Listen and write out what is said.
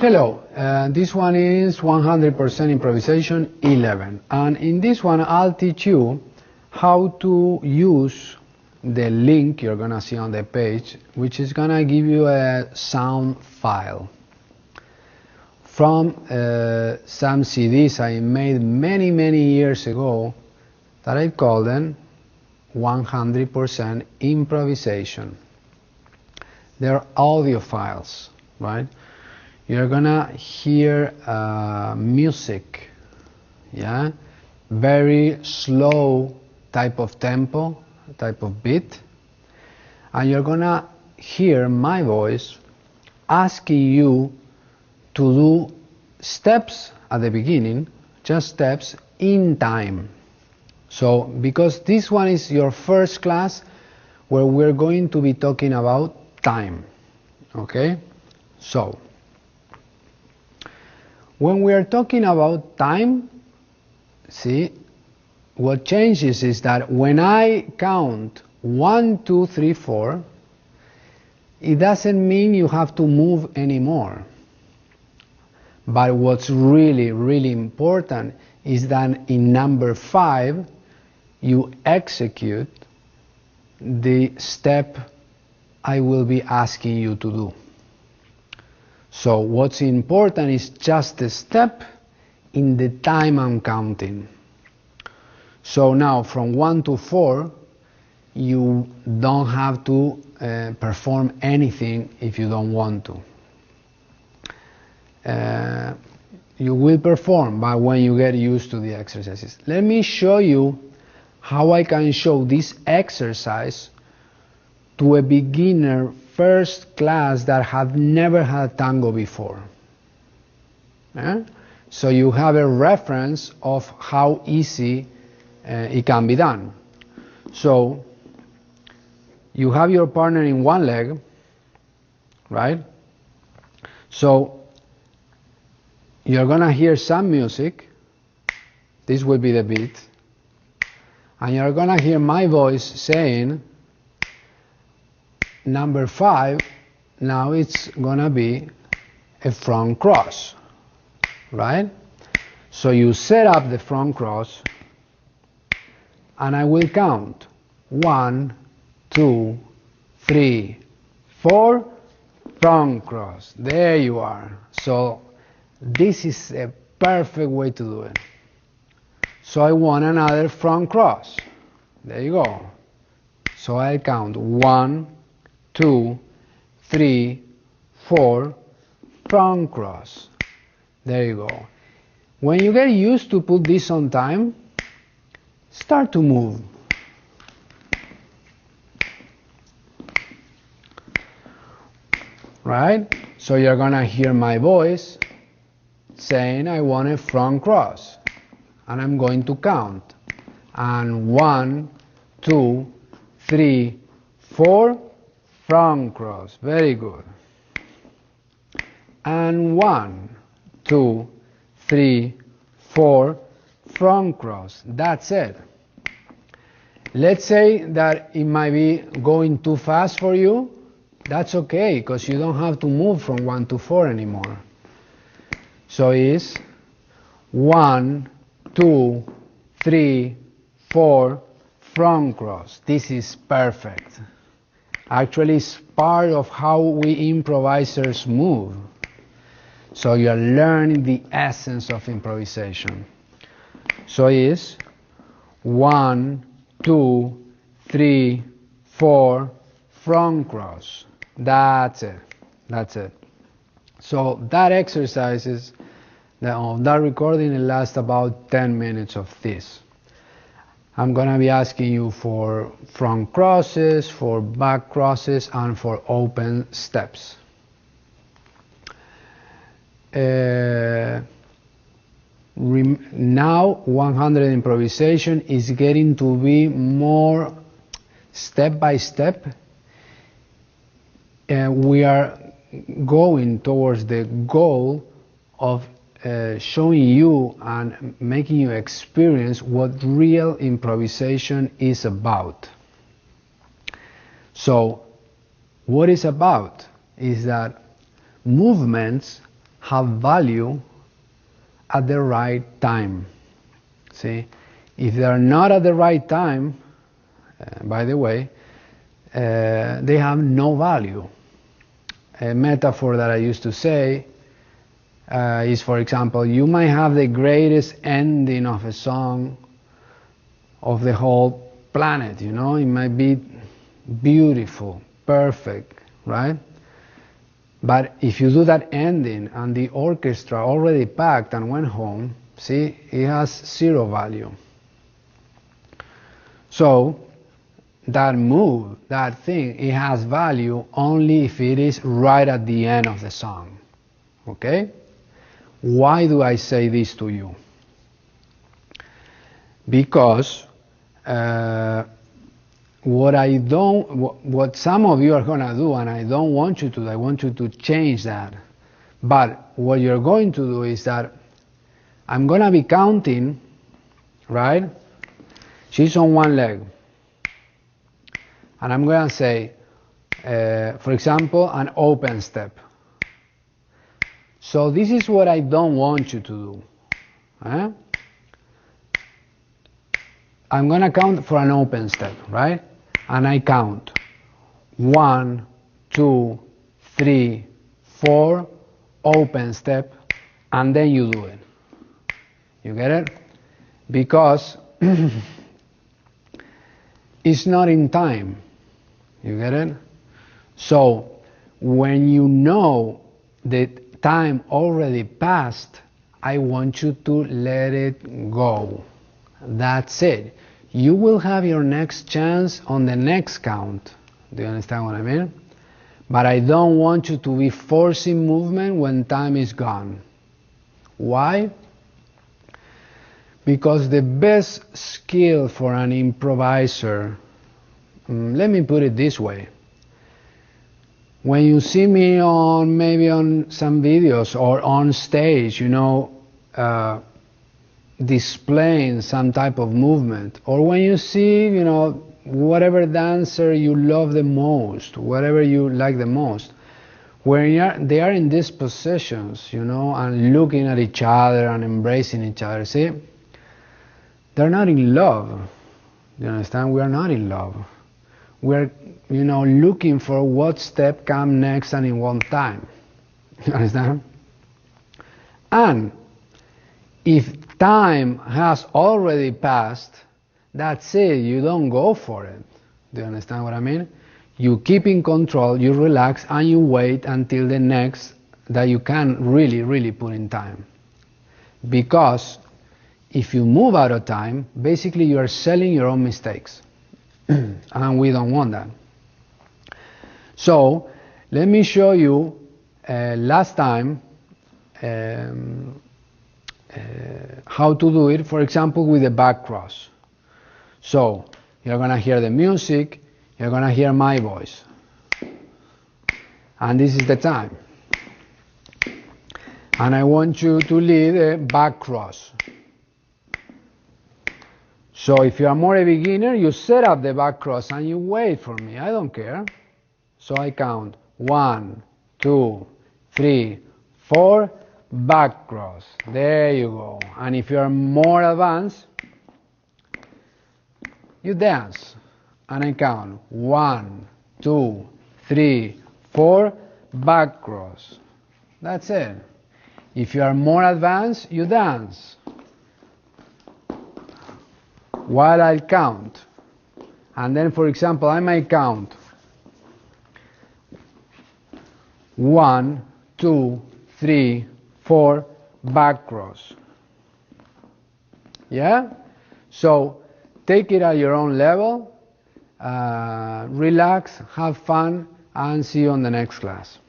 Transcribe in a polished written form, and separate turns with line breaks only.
Hello, this one is 100% improvisation 11, and in this one I'll teach you how to use the link you're gonna see on the page, which is gonna give you a sound file from some CDs I made many years ago that I call them 100% improvisation. They're audio files, right? You're gonna hear music, yeah, very slow type of tempo, type of beat, and you're gonna hear my voice asking you to do steps at the beginning, just steps in time. So because this one is your first class where we're going to be talking about time, okay? So when we are talking about time, see, what changes is that when I count 1, 2, 3, 4, it doesn't mean you have to move anymore. But what's really important is that in number 5, you execute the step I will be asking you to do. So what's important is just the step in the time I'm counting. So now from 1 to 4, you don't have to perform anything if you don't want to. You will perform, but when you get used to the exercises. Let me show you how I can show this exercise to a beginner first class that have never had tango before. So you have a reference of how easy it can be done. So you have your partner in one leg, right? So you're gonna hear some music. This will be the beat. And you're gonna hear my voice saying, number 5, now it's gonna be a front cross, right? So you set up the front cross, and I will count 1, 2, 3, 4, front cross. There you are. So this is a perfect way to do it. So I want another front cross. There you go. So I count 1, 2, 3, 4, front cross. There you go. When you get used to put this on time, start to move. Right? So you're gonna hear my voice saying I want a front cross. And I'm going to count. And 1, 2, 3, 4, front cross. Very good. And 1, 2, 3, 4, front cross. That's it. Let's say that it might be going too fast for you. That's okay, because you don't have to move from 1 to 4 anymore. So it's 1, 2, 3, 4, front cross. This is perfect. Actually, it's part of how we improvisers move. So you're learning the essence of improvisation. So it's 1, 2, 3, 4, front cross. That's it. That's it. So that exercise is, that recording will last about 10 minutes of this. I'm going to be asking you for front crosses, for back crosses, and for open steps. Now 100 improvisation is getting to be more step by step. We are going towards the goal of showing you and making you experience what real improvisation is about. So what it's about is that movements have value at the right time. See, if they are not at the right time, by the way, they have no value. A metaphor that I used to say is, for example, you might have the greatest ending of a song of the whole planet, you know, it might be beautiful, perfect, right? But if you do that ending and the orchestra already packed and went home, see, it has zero value. So that move, that thing, it has value only if it is right at the end of the song. Okay? Why do I say this to you? Because what some of you are going to do, and I don't want you to, I want you to change that. But what you're going to do is that I'm going to be counting, right? She's on one leg. And I'm going to say, for example, an open step. So this is what I don't want you to do. I'm going to count for an open step, right? And I count 1, 2, 3, 4, open step, and then you do it. You get it? Because it's not in time. You get it? So when you know that time already passed, I want you to let it go. That's it. You will have your next chance on the next count. Do you understand what I mean? But I don't want you to be forcing movement when time is gone. Why? Because the best skill for an improviser, let me put it this way. When you see me on maybe on some videos or on stage, you know, displaying some type of movement, or when you see, you know, whatever dancer you love the most, whatever you like the most, when they are in these positions, you know, and looking at each other and embracing each other, see, they're not in love. You understand? We are not in love. We're, you know, looking for what step comes next and in what time. You understand? And if time has already passed, that's it. You don't go for it. Do you understand what I mean? You keep in control, you relax, and you wait until the next that you can really, really put in time. Because if you move out of time, basically you are selling your own mistakes. And we don't want that. So, let me show you last time how to do it, for example, with the back cross. So, you're going to hear the music, you're going to hear my voice. And this is the time. And I want you to lead a back cross. So if you are more a beginner, you set up the back cross and you wait for me. I don't care. So I count 1, 2, 3, 4, back cross. There you go. And if you are more advanced, you dance. And I count 1, 2, 3, 4, back cross. That's it. If you are more advanced, you dance. While I count. And then, for example, I might count 1, 2, 3, 4, back cross. Yeah? So, take it at your own level, relax, have fun, and see you on the next class.